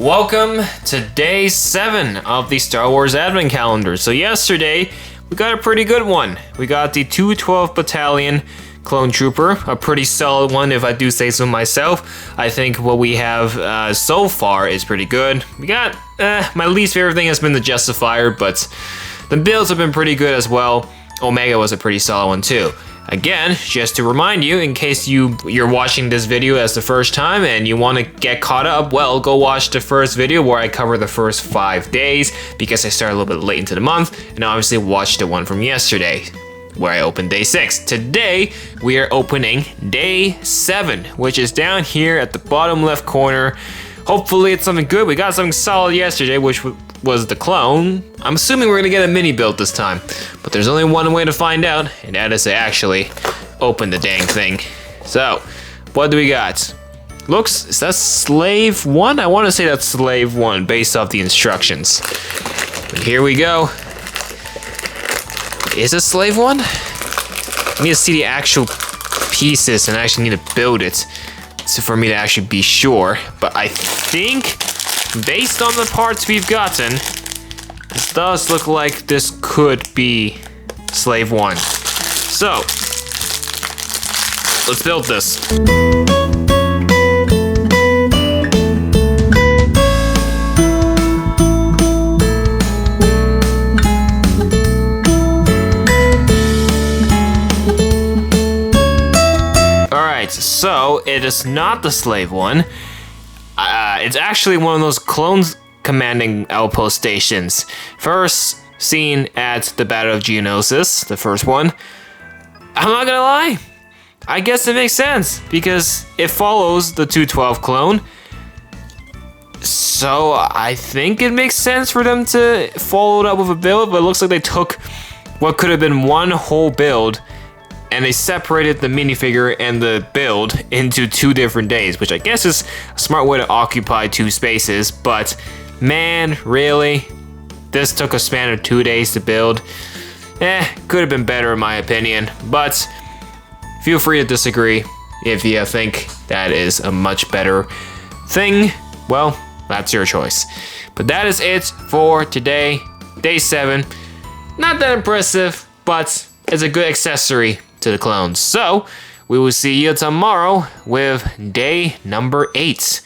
Welcome to day 7 of the Star Wars Advent Calendar. So yesterday, we got a pretty good one. We got the 212 Battalion Clone Trooper, a pretty solid one if I do say so myself. I think what we have so far is pretty good. We got, my least favorite thing has been the Justifier, but the builds have been pretty good as well. Omega was a pretty solid one too. Again, just to remind you, in case you're watching this video as the first time and you want to get caught up, well, go watch the first video where I cover the first 5 days because I started a little bit late into the month, and obviously watch the one from yesterday where I opened day 6. Today, we are opening day 7, which is down here at the bottom left corner. Hopefully it's something good. We got something solid yesterday, which was the clone. I'm assuming we're gonna get a mini build this time, but there's only one way to find out, and that is to actually open the dang thing. So, what do we got? Is that Slave 1? I want to say that's Slave 1 based off the instructions. But here we go. Is it Slave 1? I need to see the actual pieces and I actually need to build it for me to actually be sure. But I think, based on the parts we've gotten, this does look like this could be Slave 1. So, let's build this. Alright, so it is not the Slave 1. It's actually one of those clones commanding outpost stations. First seen at the Battle of Geonosis, the first one. I'm not gonna lie, I guess it makes sense because it follows the 212 clone. So I think it makes sense for them to follow it up with a build, but it looks like they took what could have been one whole build and they separated the minifigure and the build into 2 different days, which I guess is a smart way to occupy 2 spaces, but man, really? This took a span of 2 days to build? Could have been better in my opinion, but feel free to disagree if you think that is a much better thing. Well, that's your choice. But that is it for today, day 7. Not that impressive, but it's a good accessory to the clones. So, we will see you tomorrow with day number 8.